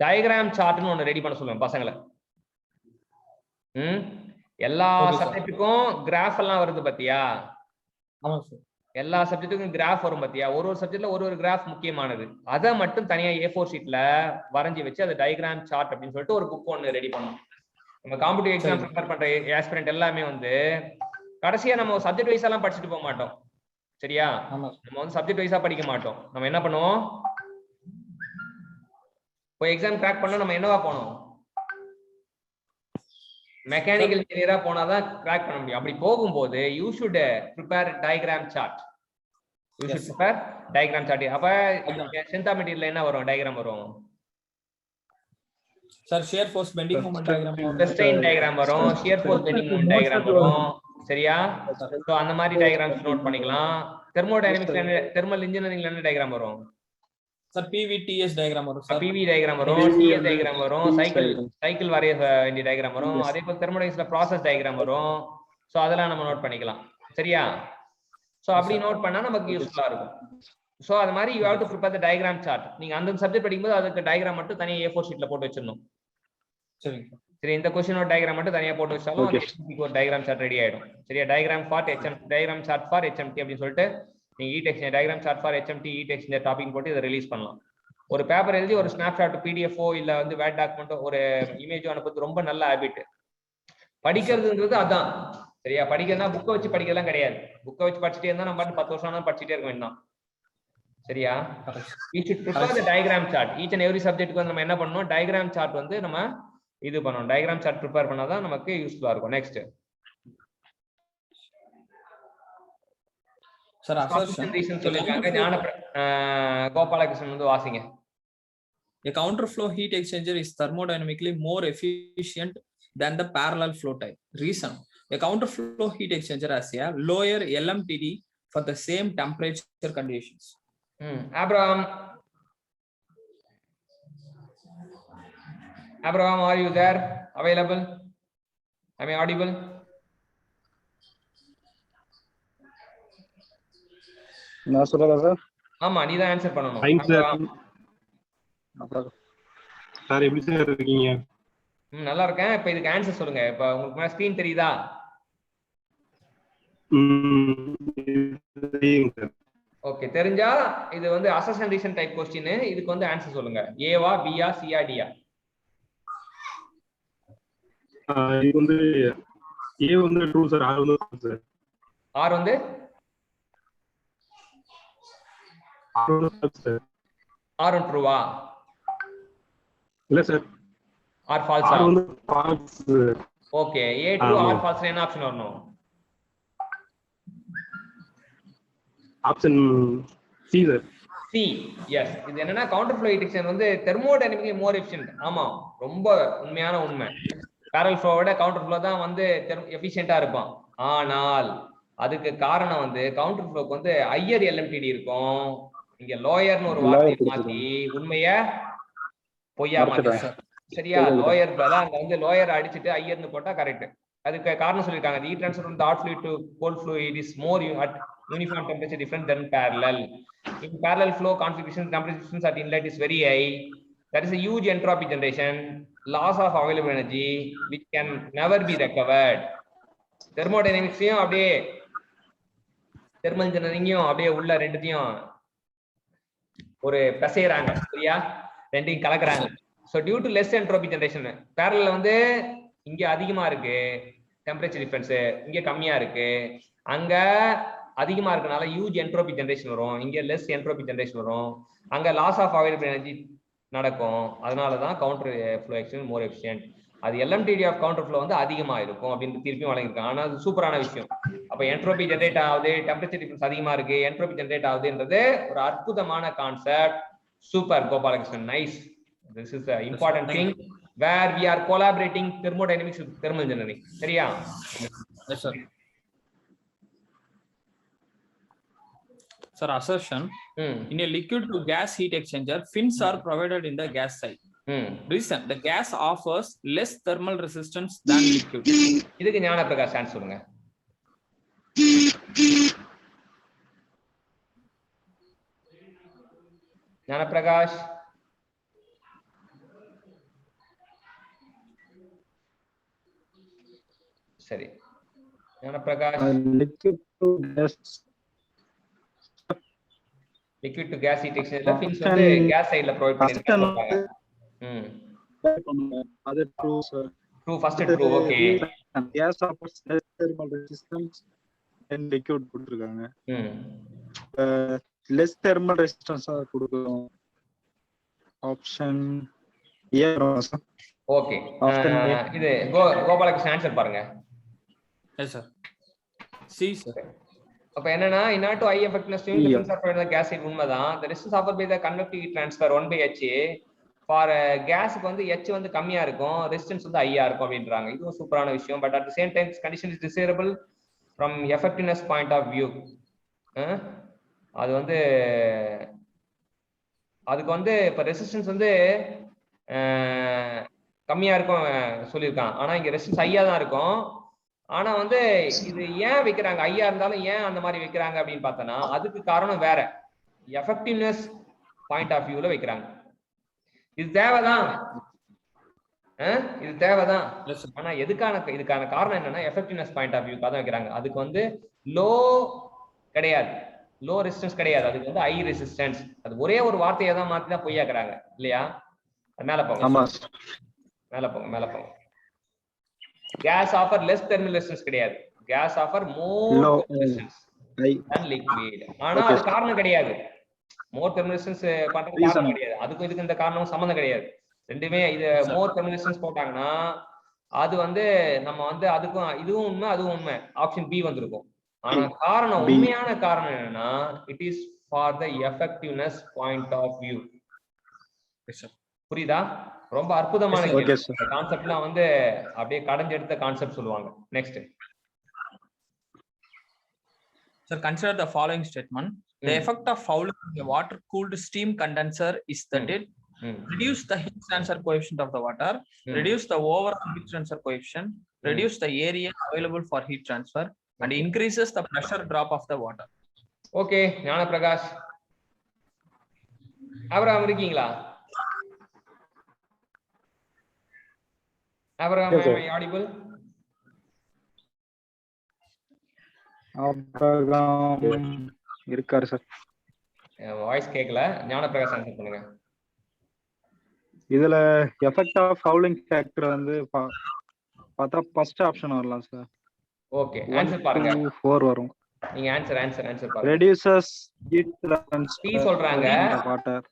டயகிராம் சார்ட்னு ஒன்னு ரெடி பண்ண சொல்லுவேன் பசங்களை. எல்லா சப்ஜெக்ட்டுக்கும் கிராஃப் எல்லாம் வருது பாத்தியா? ஆமா சார். எல்லா சப்ஜெக்ட்டுக்கும் கிராஃப் வரும் பாத்தியா? ஒரு சப்ஜெக்ட்ல ஒரு கிராஃப் முக்கியமானது, அதை மட்டும் தனியா A4 ஷீட்ல வரைஞ்சி வச்சு அது டயகிராம் சார்ட் அப்படின்னு சொல்லிட்டு ஒரு புக் ஒன்னு ரெடி பண்ணணும். நம்ம காம்படிட்டிவ் எக்ஸாம் ப்ரிப்பேர் பண்ற ஆஸ்பிரண்ட் எல்லாமே வந்து கடைசியா நம்ம சப்ஜெக்ட் வைஸா எல்லாம் படிச்சுட்டு போக மாட்டோம். சரியா? நம்ம வந்து சப்ஜெக்ட் வைஸா படிக்க மாட்டோம். நம்ம என்ன பண்ணுவோம், இப்போ எக்ஸாம் கிராக் பண்ணா நம்ம என்னவா போனோம்? மெக்கானிக்கல் இன்ஜினியரா போனாதான் கிராக் பண்ண முடியும். அப்படி போகும்போது you should prepare diagram chart. You should prepare diagram chart. அப்ப சென்டா மெட்டீரியல்ல என்ன வரும்? டயகிராம் வரும். Sir shear force bending moment diagram strain diagram வரும், shear force bending moment diagram வரும். சரியா? சோ அந்த மாதிரி டயகிராம்ஸ் நோட் பண்ணிக்கலாம். தெர்மோடைனமிக்ஸ்ல தெர்மல் இன்ஜினியரிங்ல என்ன டயகிராம் வரும்? சார் PVTS டயகிராம் வரும் சார். PV டயகிராம் வரும், TS டயகிராம் வரும், சைக்கிள் வரைய வேண்டிய டயகிராம் வரும். அதே போல தெர்மோடைனமிக்ஸ்ல ப்ராசஸ் டயகிராம் வரும். சோ அதெல்லாம் நம்ம நோட் பண்ணிக்கலாம். சரியா? சோ அப்படி நோட் பண்ணா நமக்கு யூஸ்ஃபுல்லா இருக்கும். சோ அது மாதிரி you have to prepare the diagram chart. நீங்க அந்த சப்ஜெக்ட் படிக்கும்போது அதுக்கு டயகிராம் மட்டும் தனியா A4 ஷீட்ல போட்டு வச்சிரணும். சரிங்க. சரி, இந்த क्वेश्चनோட டயகிராம் மட்டும் தனியா போட்டு வச்சாலும் அந்த HMT ஒரு டயகிராம் சார்ட் ரெடி ஆயிடும். சரியா? Diagram for HMT, diagram chart for HMT அப்படி சொல்லிட்டு நீங்க heat exchanger diagram chart for HMT heat exchanger topic போட்டு இத ரிலீஸ் பண்ணலாம். ஒரு பேப்பர் எழுதி ஒரு ஸ்னாப்ஷாட் PDF-ஓ இல்ல வந்து வேர்ட் டாக்குமெண்ட்டோ ஒரு இமேஜோ அனுப்புறது ரொம்ப நல்ல ஹாபிட். படிக்கிறதுன்றது அதான். சரியா? படிக்கிறதுனா புக்கை வச்சு படிக்கலாம் கிடையாது. புக்கை வச்சு படிச்சுட்டே இருந்தா நம்ம 10 வருஷம் ஆனா படிச்சுட்டே இருக்க வேண்டாம். சரியா? we should prepare the diagram chart. each and every subject க்கு நம்ம என்ன பண்ணனும்? diagram chart வந்து நம்ம இது பண்ணனும். diagram chart prepare பண்ணாதான் நமக்கு யூஸ்ஃபுல்லா இருக்கும். நெக்ஸ்ட் சார் அசர்ஷன் ரீசன் சொல்லிருக்காங்க. ஞான கோபாலகிருஷ்ணன் வந்து வாசிங்க. A counter flow heat exchanger is thermodynamically more efficient than the parallel flow type. Reason: a counter flow heat exchanger has a lower LMTD for the same temperature conditions. Abraham, are you there? Available? Am I audible? நான் சொல்லல sir. ஆமா, நீ தான் answer பண்ணனும். Sir எப்படி sir இருக்கீங்க? நல்லா இருக்கேன். இப்ப இதுக்கு ஆன்சர் சொல்லுங்க. இப்ப உங்களுக்கு மேல ஸ்கிரீன் தெரியுதா? ஓகே, தெரிஞ்சா இது வந்து அசர்ஷன் ரீசன் டைப் क्वेश्चन. இதுக்கு வந்து ஆன்சர் சொல்லுங்க. ஏவா, பியா, சியா, டியா? இது வந்து ஏ வந்து ட்ரூ சார், ஆர் வந்து ஃபால்ஸ் சார். ஆர் வந்து ஃபால்ஸ் சார். ஆர் வந்து ட்ரூவா? இல்ல சார், ஆர் ஃபால்ஸா? ஆர் வந்து false. Okay, A true R false என்ன ஆப்ஷன் வரணும்? Option C sir. C. Yes. இது என்னன்னா கவுண்டர் ஃப்ளோ ஹீட் எக்ஸ்சேஞ்சர் வந்து தெர்மோடைனமிக்கலி மோர் எஃபிஷியன்ட். ஆமா, ரொம்ப உண்மையான உண்மை. பேரல் ஃப்ளோவோட கவுண்டர் ஃப்ளோ தான் வந்து எஃபிஷியன்ட்டா இருக்கும். ஆனால் அதுக்கு காரணம் வந்து கவுண்டர் ஃப்ளோக்கு வந்து ஹையர் LMTD இருக்கும். இங்க லோயர்னு ஒரு வார்த்தை மாத்தி உண்மைய பொய்யா மாத்தி. சரியா? லோயர் தான் அங்க வந்து லோயர் அடிச்சிட்டு ஹையர்னு போட்டா கரெக்ட். அதுக்கு காரணம் சொல்லிருக்காங்க. Heat transfer from the hot fluid to cold fluid is more at uniform temperature different than parallel. In parallel flow configuration, temperature difference at inlet is very high. There is a huge entropy generation, loss of available energy which can never be recovered. Thermodynamics அப்படியே thermal இன்ஜினியரிங்கையும் அப்படியே உள்ள ரெண்டுத்தையும் ஒரு பசையறாங்க. சரியா? ரெண்டையும் கலக்குறாங்க. So due to less entropy generation, parallel வந்து இங்க அதிகமா இருக்கு டெம்பரேச்சர் டிஃபரன்ஸ், இங்க கம்மியா இருக்கு. அங்க அதிகமா இருக்கனால ஹியூஜ் என்ட்ரோபி ஜெனரேஷன் வரும், இங்க லெஸ் என்ட்ரோபி ஜெனரேஷன் வரும். அங்க லாஸ் ஆஃப் அவைலபிள் எனர்ஜி நடக்கும். அதனாலதான் counter flow exchange more efficient. அது LMTD ஆஃப் கவுண்டர் ஃப்ளோ வந்து அதிகமா இருக்கும் அப்படின்னு திருப்பியும் வழங்கிருக்காங்க. ஆனா அது சூப்பரான விஷயம். அப்ப என்ட்ரோபி ஜெனரேட் ஆகுது, டெம்பரேச்சர் டிஃபரன்ஸ் அதிகமா இருக்கு, என்ட்ரோபி ஜெனரேட் ஆகுதுன்றது ஒரு அற்புதமான concept. Super Gopalakrishnan, nice. This is the important thing where we are collaborating thermodynamics with thermal engineering. சரியா? Yes sir. Sir, assertion. In a liquid to gas heat exchanger, fins are provided in the gas side. Reason: the gas offers less thermal resistance than liquid. இதுக்கு ஞான Prakash answer சொல்லுங்க. ஞான பிரகாஷ். சரி, ஞான Prakash. liquid to gas heat exchanger fins வந்து gas sideல provide பண்ணிருக்காங்க. அது true sir. True, first true. Okay, gas offers less thermal resistance and liquid கொடுத்திருக்காங்க. less thermal resistance கொடுக்கும். Option A sir. ஓகே, இது கோபாலகிருஷ்ணன் ஆன்சர் பாருங்க. Yes sir. C sir. அப்ப என்னன்னா in order to high effectiveness fins are provided in the gas side உண்மைதான். The resistance offered by the convective heat transfer 1/h for கேஸுக்கு வந்து H வந்து கம்மியா இருக்கும், ரெசிஸ்டன்ஸ் வந்து ஹையா இருக்கும் அப்படின்றாங்க. இதுவும் சூப்பரான விஷயம். But at the same time condition is desirable from effectiveness point of view. அது வந்து அதுக்கு வந்து இப்போ ரெசிஸ்டன்ஸ் வந்து கம்மியா இருக்கும் சொல்லியிருக்கான். ஆனா இங்க ரெசிஸ்டன்ஸ் ஹையா தான் இருக்கும். ஆனா வந்து இது ஏன் வைக்கிறாங்க, ஐயா இருந்தாலும் ஏன் அந்த மாதிரி வைக்கிறாங்க அப்படின்னு பார்த்தோன்னா அதுக்கு காரணம் வேற, எஃபெக்டிவ்னஸ் பாயிண்ட் ஆஃப் வியூல வைக்கிறாங்க. இது தேவைதான், இது தேவைதான். ஆனா இதுக்கான காரணம் என்னன்னா எஃபெக்டிவ்னஸ் பாயிண்ட் ஆஃப் வியூக்காக தான் வைக்கிறாங்க. அதுக்கு வந்து லோ கிடையாது, லோ ரெசிஸ்டன்ஸ் கிடையாது, அதுக்கு வந்து ஹை ரெசிஸ்டன்ஸ். அது ஒரே ஒரு வார்த்தையை தான் மாத்தி தான் பொய்யாக்குறாங்க இல்லையா? மேல போங்க, மேல போங்க, மேல போங்க. Gas offer less thermal resistance கிடையாது, gas offer more resistance than liquid. ஆனா அது காரணம் கிடையாது, மோர் தெர்மல் ரெசிஸ்டன்ஸ் பண்றது காரணம் கிடையாது. அதுக்கும் இதுக்கு இந்த காரணமும் சம்பந்தம் கிடையாது. ரெண்டுமே இது மோர் தெர்மல் ரெசிஸ்டன்ஸ் போட்டாங்கன்னா அது வந்து நம்ம வந்து அதுக்கும் இதுவும் உண்மை அதுவும் உண்மை, ஆப்ஷன் பி வந்திருக்கும். ஆனா காரணம், உண்மையான காரணம் என்னன்னா it is for the effectiveness point of view. புரியுதா? ரொம்ப அற்புதமான கான்செப்ட்லாம் வந்து அப்படியே கடைஞ்செடுத்த கான்செப்ட் சொல்லுவாங்க. Next Sir, consider the following statement. The effect of fouling in a water cooled steam condenser is that it reduce the heat transfer coefficient of the water, reduce the overall heat transfer coefficient, reduce the area available for heat transfer, and increases the pressure drop of the water. Okay, ஞான Prakash Abraham இருக்கீங்களா? Abraham, am I audible? Abraham இருக்காரு sir. Voice கேட்கல. ஞான Prakash answer பண்ணுங்க. இதுல effect of fouling factor வந்து பார்த்தா first option வரலாம் சார். ஓகே, ஆன்சர் பாருங்க. 4 வரும். நீங்க ஆன்சர் பாருங்க. Reduces heat transfer. சி சொல்றாங்க, வாட்டர்.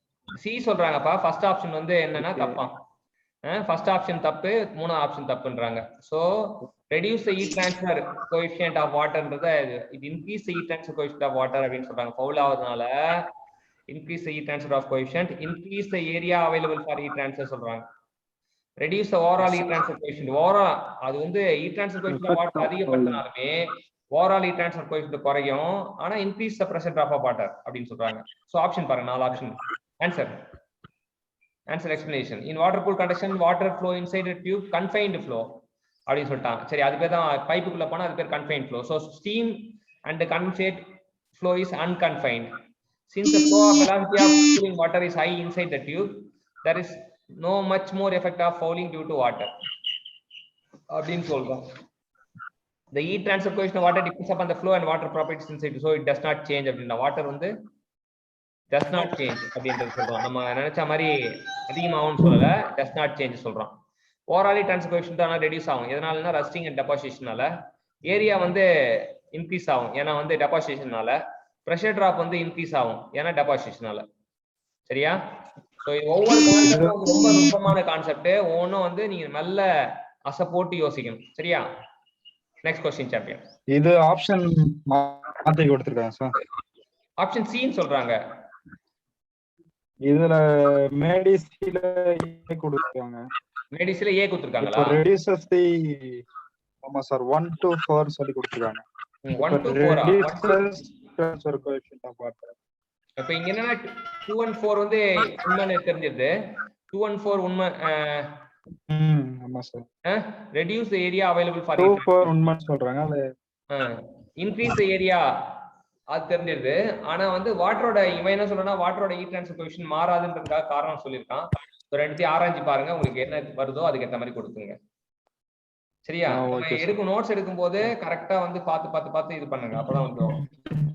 சி சொல்றாங்கப்பா. ஃபர்ஸ்ட் ஆப்ஷன் வந்து என்னன்னா தப்பா, ஃபர்ஸ்ட் ஆப்ஷன் தப்பு, மூணாவது ஆப்ஷன் தப்புன்றாங்க. So reduce the heat transfer coefficient of வாட்டர்ன்றத இது increase the heat transfer coefficient of water அப்படின்னு சொல்றாங்க. ஃபவுல் ஆவறதுனால increase the heat transfer of coefficient, increase the area available for heat transfer சொல்றாங்க. Reduce தி overall heat transfer coefficient, overall அது வந்து heat transfer coefficient of water அதிகப்படுத்தினாலுமே overall heat transfer coefficient குறையும். ஆனா increase the pressure drop of water அப்படின்னு சொல்றாங்க. So option பாருங்க, 4 ஆப்ஷன். Answer explanation. In water cooled condition, water flow inside a tube, confined flow அப்படின்னு சொல்லிட்டாங்க. சரி, அது பேர் தான் பைப்புக்குள்ள போனா அது பேர் confined flow. So steam and the condensate flow is unconfined. Since the flow of velocity of cooling water is high inside the tube, there is no much more effect of fouling due to water அப்படின்னு சொல்றோம். The heat transfer coefficient of water depends upon the flow and water properties inside, so it does not change அப்படின்னா water வந்து does not change அப்படின்றது சொல்றோம். நம்ம நினைச்ச மாதிரி அதிகமாகும்னு சொல்லல, does not change சொல்றோம். ஓவராலி ட்ரான்ஸ்ஃபர் கோஎஃபிஷியன்ட் ஆனா ரெடியூஸ் ஆகும். எதனாலனா ரஸ்டிங் அண்ட் டெபாசிஷனால. ஏரியா வந்து இன்க்ரீஸ் ஆகும் ஏன்னா வந்து டெபாசிஷனால. பிரஷர் டிராப் வந்து இன்க்ரீஸ் ஆகும் ஏன்னா டெபாசிஷனால. சரியா? சோ இது ஒவ்வொரு கான்செப்டும் ரொம்ப நுட்பமான கான்செப்ட். ஒவ்வொன்றும் வந்து நீங்க நல்ல அசை போட்டு யோசிக்கணும். சரியா? Next question champion. இது ஆப்ஷன் மாத்தி கொடுத்திருக்காங்க சார். ஆப்ஷன் சி ன்னு சொல்றாங்க. இதுல மேடிசில ஏ கொடுத்திருக்காங்க. மேடிசில ஏ கொடுத்திருக்காங்களா? இப்போ ரெடியூசஸ் தி ஆமா சார் 1 to 4 சொல்லி கொடுத்திருக்காங்க. 1 to 4 reduces transfer coefficient of water. அப்ப இங்க என்னன்னா 2 and 4 வந்து உண்மைன்னு தெரிஞ்சிருது. 2 and 4 உண்மை. ஆமா sir. Reduce the area available for 2 4 உண்மை சொல்றாங்க. அது இன்க்ரீஸ் தி ஏரியா அது தெரிஞ்சிருது. ஆனா வந்து வாட்டரோட இவன் என்ன சொல்றா, வாட்டரோட ஹீட் ட்ரான்ஸ்ஃபர் கோஎஃபிஷியன்ட் மாறாதுன்றதுக்காக காரணம் சொல்லியிருக்கான். ரெண்டுத்தையும் ஆராய்ச்சி பாருங்க, உங்களுக்கு என்ன வருதோ அதுக்கு ஏற்ற மாதிரி கொடுத்துங்க. சரியா? எடுக்கும் நோட்ஸ் எடுக்கும் போது கரெக்டா வந்து பார்த்து இது பண்ணுங்க, அப்பதான் வந்துடும்.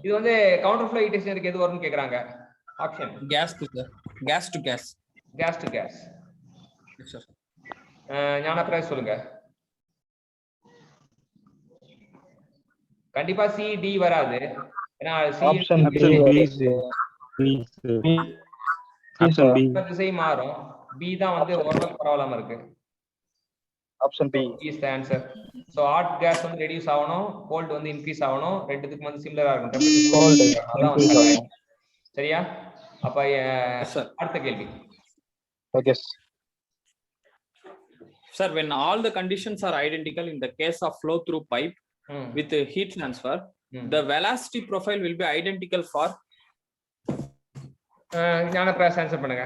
இது வந்து கவுண்டர் ஃப்ளோ ஹீட் எக்ஸ்சேஞ்சருக்கு எது வரும்னு கேக்குறாங்க. Option gas to gas. Gnana Prakash சொல்லுங்க. கண்டிப்பா சி டி வராது. ஏன்னா ஆப்ஷன் பி திசை மாறும். பி தான் வந்து ஓரளவுக்கு பரவாயில்லாம இருக்கு. Option B is the answer. So hot gas வந்து ரெடியூஸ் ஆகணும், கோல்ட் வந்து இன்க்ரீஸ் ஆகணும். ரெண்டுத்துக்கும் வந்து சிமிலரா இருக்கும். கோல்ட் சரியா? அப்ப அடுத்த கேள்வி. Okay. Sir, when all the conditions are identical in the case of flow through pipe with heat transfer, the velocity profile will be identical for Gnanaprakash answer பண்ணுங்க.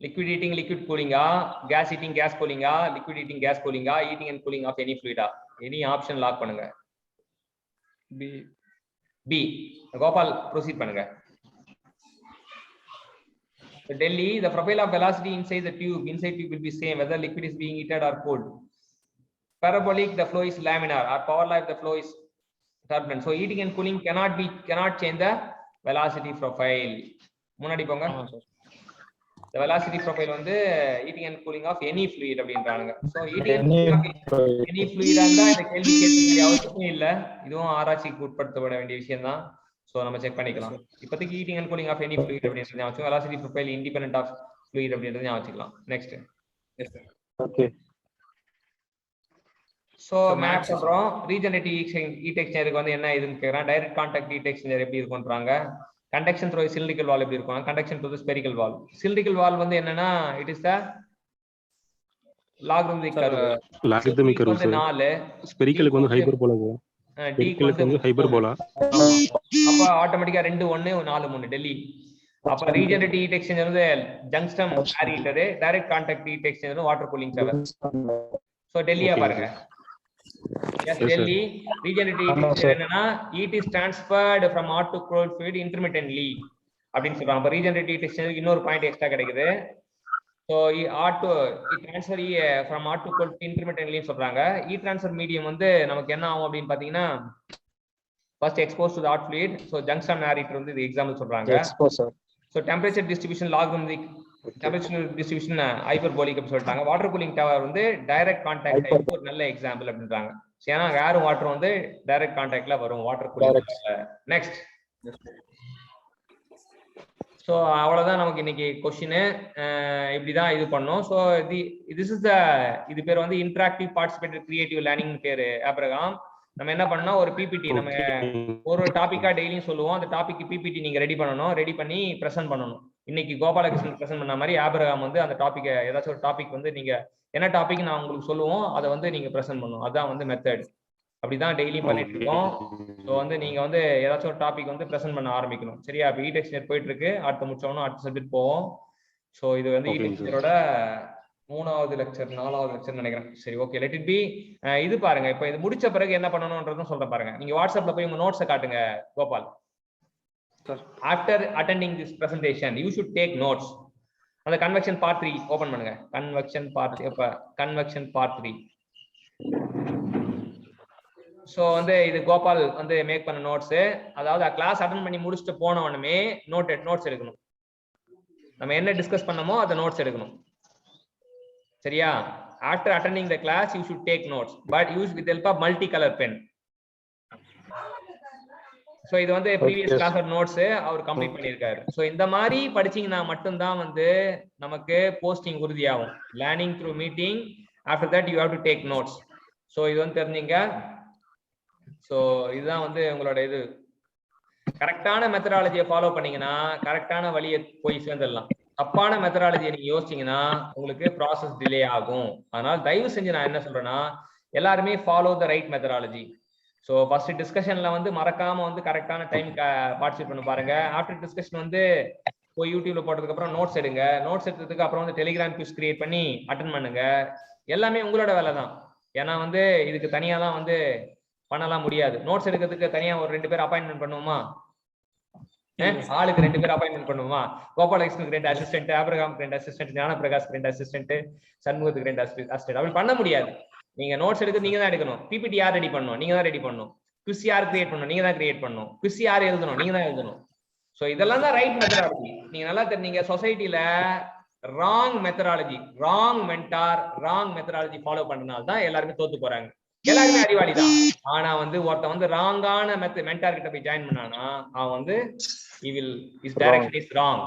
Liquid heating, liquid cooling, gas heating, gas cooling, liquid heating, gas cooling, heating and cooling of any fluid. Any option lock பண்ணுங்க. B. Gopal proceed பண்ணுங்க. Delhi, the profile of velocity inside tube will be same whether liquid is being heated or cooled. Parabolic, the flow is laminar, or power life, the flow is turbulent. So heating and cooling cannot change the velocity profile. முன்னாடி போங்க. The velocity profile வந்து heating and cooling of any fluid அப்படின்றாங்க. So heating and cooling of any fluid இருந்தா இந்த கேள்வி கேட்க வேண்டிய அவசியமே இல்ல. இதுவும் ஆராய்ச்சிக்கு உட்படுத்தப்பட வேண்டிய விஷயம் தான். சோ நம்ம செக் பண்ணிக்கலாம். இப்போதைக்கு heating and cooling of any fluid அப்படின்றது ஞாபகம் வச்சுக்கோங்க. velocity profile independent of fluid அப்படின்றது ஞாபகம் வச்சுக்கலாம். Next. Yes sir. Okay. So map பண்றோம். regenerative heat exchanger வந்து என்ன இதுன்னு கேக்குறான். direct contact heat exchanger எப்படி இருக்கும்ன்றாங்க. conduction through a cylindrical valve எப்படி இருக்கும். conduction through the spherical valve. cylindrical valve வந்து என்னன்னா it is the logarithmic curve. logarithmic curve வந்து 4, spherical வந்து hyperbola, spherical வந்து hyperbola. அப்ப ஆட்டோமேட்டிக்கா 2 1 4 3 டெல்லி. அப்ப regenerative heat exchanger வந்து junction air heater, direct contact heat exchanger water cooling tower. So டெல்லியா பாருங்க. Yes, Delhi. Regenerative heat exchanger என்னன்னா heat is transferred from hot to cold fluid intermittently அப்படினு சொல்றாங்க. அப்ப regenerative heat exchanger இன்னொரு point extra கிடைக்குது. So heat transfer from hot to cold intermittently சொல்றாங்க. heat transfer medium வந்து நமக்கு என்ன ஆகும் அப்படினு பாத்தீங்கன்னா first exposed to the hot fluid. So junction air heater வந்து இது எக்ஸாம்பிள் சொல்றாங்க. Exposure. So temperature distribution logarithmic, temperature distribution hyperbolic அப்படி சொல்லிட்டாங்க. வாட்டர் கூலிங் டவர் வந்து டைரக்ட் கான்டாக்ட் டைப் ஒரு நல்ல எக்ஸாம்பிள் அப்படின்றாங்க. ஏன்னா ஏர் வாட்டர் வந்து டைரக்ட் கான்டாக்ட்ல வரும் வாட்டர் கூலிங். நெக்ஸ்ட். சோ அவ்வளவுதான் நமக்கு இன்னைக்கு क्वेश्चन. இப்படிதான் இது பண்ணோம். சோ this is the இது பேர் வந்து இன்டராக்டிவ் பார்ட்டிசிபேட்டரி கிரியேட்டிவ் லேர்னிங் பேரு ஆப்ரகாம். நம்ம என்ன பண்ணா ஒரு பிபிடி நம்ம ஒரு டாபிக்கா டெய்லியும் சொல்லுவோம். அந்த டாபிக் பிபிடி நீங்க ரெடி பண்ணணும். ரெடி பண்ணி பிரசன்ட் பண்ணணும். இன்னைக்கு கோபாலகிருஷ்ணன் பிரசன்ட் பண்ண மாதிரி ஆபிரகாம் வந்து அந்த டாபிக் ஏதாச்சும் ஒரு டாபிக் வந்து நீங்க என்ன டாபிக் நான் உங்களுக்கு சொல்லுவோம் அதை வந்து நீங்க பிரசன்ட் பண்ணணும். அதான் வந்து மெத்தட். அப்படிதான் டெய்லியும் பண்ணிட்டு இருக்கோம். ஸோ வந்து நீங்க வந்து ஏதாச்சும் ஒரு டாபிக் வந்து பிரசன்ட் பண்ண ஆரம்பிக்கணும். சரியா? இப்போ ஹீட் எக்ஸ்சேஞ்சர் போயிட்டு இருக்கு. அடுத்த முடிச்சோம்னா அடுத்த சப்ஜெக்ட் போவோம். ஸோ இது வந்து ஹீட் எக்ஸ்சேஞ்சரோட 3வது லெக்சர் 4வது லெக்சர் நினைக்கிறேன். சரி, ஓகே, லெட் இட் பி. இது பாருங்க, இப்போ இது முடிச்ச பிறகு என்ன பண்ணணும்ன்றதும் சொல்ற பாருங்க. நீங்க வாட்ஸ்அப்ல போய் உங்க நோட்ஸை காட்டுங்க Gopal. After attending this presentation you should take notes. அந்த கன்வெக்ஷன் பார்ட் 3 ஓபன் பண்ணுங்க. கன்வெக்ஷன் பார்ட், இப்ப கன்வெக்ஷன் பார்ட் 3. ஸோ வந்து இது கோபால் வந்து மேக் பண்ண நோட்ஸ். அதாவது கிளாஸ் அட்டன் பண்ணி முடிச்சுட்டு போன உடனே நோட்ஸ் எடுக்கணும். நம்ம என்ன டிஸ்கஸ் பண்ணமோ அதை நோட்ஸ் எடுக்கணும். சரியா? after attending the class you should take notes but use with help of multicolor pen. So இது வந்து previous class நோட்ஸ் அவர் கம்ப்ளீட் பண்ணிருக்காரு. சோ இந்த மாதிரி படிச்சீங்கன்னா மட்டும் தான் வந்து நமக்கு போஸ்டிங் உறுதியாகும். Learning through meeting, after that you have to take notes. So இது வந்து தெரிஞ்சீங்க. சோ இதுதான் வந்து உங்களோட இது கரெக்டான மெத்தடாலஜியை ஃபாலோ பண்ணீங்கன்னா கரெக்டான வழியை போய் சேர்ந்துடலாம். தப்பான மெத்தடாலஜியை நீங்க யோசிச்சீங்கன்னா உங்களுக்கு ப்ராசஸ் டிலே ஆகும். அதனால தயவு செஞ்சு நான் என்ன சொல்றேன்னா எல்லாருமே follow the right methodology. So first டிஸ்கஷன்ல வந்து மறக்காம வந்து கரெக்டான டைம் பார்ட்டிசிபேட் பண்ண பாருங்க. ஆஃப்டர் டிஸ்கஷன் வந்து போய் யூடியூப்ல போட்டதுக்கு அப்புறம் நோட்ஸ் எடுங்க. நோட்ஸ் எடுத்ததுக்கு அப்புறம் வந்து டெலிகிராம் குவிஸ் கிரியேட் பண்ணி அட்டன் பண்ணுங்க. எல்லாமே உங்களோட வேலை தான். ஏன்னா வந்து இதுக்கு தனியா தான் வந்து பண்ணலாம் முடியாது. நோட்ஸ் எடுக்கிறதுக்கு தனியா ஒரு 2 பேர் அப்பாயின்மெண்ட் பண்ணுவோமா? ஆளுக்கு 2 பேர் அப்பாயின்மெண்ட் பண்ணுவோமா? கோபாலகிருஷ்ணனுக்கு 2 அசிஸ்டன்ட், ஆபிரகாமுக்கு 2 அசிஸ்டன்ட், ஞானபிரகாஷ்க்கு 2 அசிஸ்டன்ட், சண்முகத்துக்கு 2 அசிஸ்டன்ட். அப்படி பண்ண முடியாது. நீங்க நோட்ஸ் எடுக்க நீங்க தான் எடுக்கணும். பிபிடி யார் ரெடி பண்ணணும்? நீங்க தான் ரெடி பண்ணணும். குவிஸ் யார் கிரியேட் பண்ணணும்? நீங்க தான் கிரியேட் பண்ணணும். குவிஸ் யார் எழுதணும்? நீங்க தான் எழுதணும். சோ இதெல்லாம் தான் ரைட் மெத்தடாலஜி. நீங்க நல்லா தெரிஞ்சீங்க. சொசைட்டில wrong methodology, wrong mentor, wrong methodology follow பண்றதுனால தான் எல்லாருமே தோத்து போறாங்க. எல்லாருமே அறிவாளி தான். ஆனா வந்து ஒருத்த வந்து ராங்கான மென்டார் கிட்ட போய் ஜாயின் பண்ணானா அவன் வந்து his direction is wrong.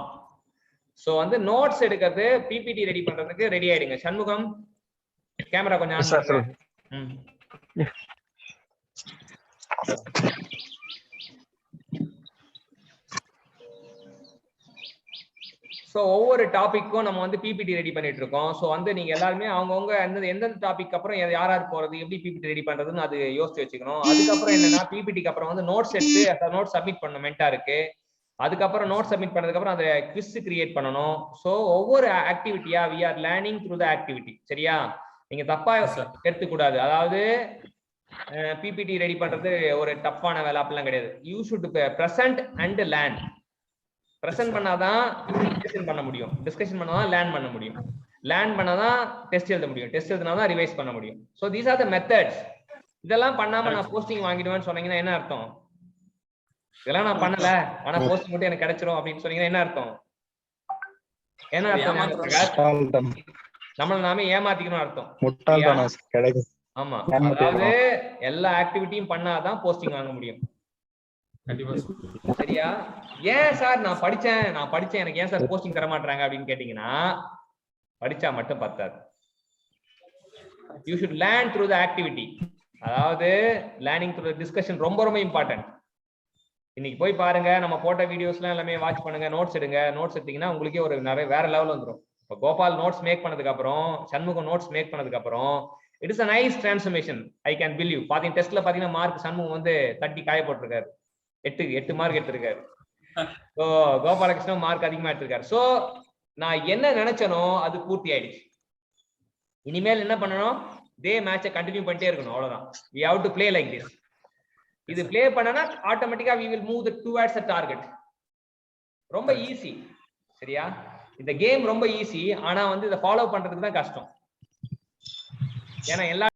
So வந்து நோட்ஸ் எடுக்கிறது, பிபிடி ரெடி பண்றதுக்கு ரெடி ஆயிடுங்க. சண்முகம் கேமரா கொஞ்சம் ஆன் பண்ணுங்க. ஸோ ஒவ்வொரு டாபிக்கும் நம்ம வந்து பிபிடி ரெடி பண்ணிட்டு இருக்கோம். ஸோ வந்து நீங்க எல்லாருமே அவங்கவுங்க எந்தெந்த டாபிக் அப்புறம் யார் யார் போறது, எப்படி பிபிடி ரெடி பண்றதுன்னு அது யோசிச்சு வச்சுக்கணும். அதுக்கப்புறம் என்னன்னா பிபிடிக்கு அப்புறம் வந்து நோட்ஸ் எடுத்து நோட் சப்மிட் பண்ணணும் மென்டாருக்கு. அதுக்கப்புறம் நோட் சப்மிட் பண்ணதுக்கு அப்புறம் அந்த குவிஸ் கிரியேட் பண்ணணும். ஸோ ஒவ்வொரு ஆக்டிவிட்டியா we are learning through the activity. சரியா? நீங்க தப்பா எடுத்துக்கூடாது. அதாவது பிபிடி ரெடி பண்றது ஒரு டஃப்பான வேலை அப்படிலாம் கிடையாது. You should present and learn. Present பண்ணாதான் டிஸ்கஷன் பண்ண முடியும், டிஸ்கஷன் பண்ணாதான் லேர்ன் பண்ண முடியும், லேர்ன் பண்ணாதான் டெஸ்ட் எழுத முடியும், டெஸ்ட் எழுதினாதான் ரிவைஸ் பண்ண முடியும். So these are the methods. இதெல்லாம் பண்ணாம நான் போஸ்டிங் வாங்கிடுவேன்னு சொன்னீங்கன்னா என்ன அர்த்தம்? இதெல்லாம் நான் பண்ணல ஆனா போஸ்டிங் மட்டும் எனக்கு கிடைச்சிரும் அப்படின்னு சொன்னீங்கன்னா என்ன அர்த்தம்? என்ன அர்த்தம்? நம்மள நாமே ஏமாத்திக்கணும் அர்த்தம். ஆமா, அதாவது எல்லா ஆக்டிவிட்டியும் பண்ணாதான் போஸ்டிங் வாங்க முடியும். சரியா? ஏன் சார் நான் படிச்சேன் எனக்கு ஏன் சார் போஸ்டிங் தர மாட்டாங்க அப்படின்னு கேட்டீங்கன்னா, படிச்சா மட்டும் பத்தாது. You should learn through the activity. அதாவது லேர்னிங் த்ரூ த டிஸ்கஷன் ரொம்ப ரொம்ப இம்பார்ட்டன்ட். இன்னைக்கு போய் பாருங்க, நம்ம போட்ட வீடியோஸ்லாம் எல்லாமே வாட்ச் பண்ணுங்க, நோட்ஸ் எடுங்க. நோட்ஸ் எடுத்தீங்கன்னா உங்களுக்கே ஒரு நிறைய வேற லெவல் வந்துடும். இப்போ கோபால் நோட்ஸ் மேக் பண்ணதுக்கு அப்புறம், சண்முகம் நோட்ஸ் மேக் பண்ணதுக்கு அப்புறம் it is a nice transformation. I can believe. பாத்தீங்க டெஸ்ட்ல பாத்தீங்கன்னா மார்க் சண்முகம் வந்து தட்டி காய போட்டிருக்காரு. 8 மார்க் எடுத்திருக்காரு. ஸோ கோபாலகிருஷ்ணன் மார்க் அதிகமா எடுத்திருக்காரு. ஸோ நான் என்ன நினைச்சனோ அது பூர்த்தி ஆயிடுச்சு. இனிமேல் என்ன பண்ணணும்? இதே மேட்சை கண்டினியூ பண்ணிட்டே இருக்கணும். அவ்வளவுதான். we have to play like this. இது பிளே பண்ணனா ஆட்டோமேட்டிக்கா we will move towards the target. ரொம்ப ஈஸி. சரியா? இந்த கேம் ரொம்ப ஈஸி. ஆனா வந்து இதை ஃபாலோ பண்றதுக்கு தான் கஷ்டம். ஏன்னா எல்லா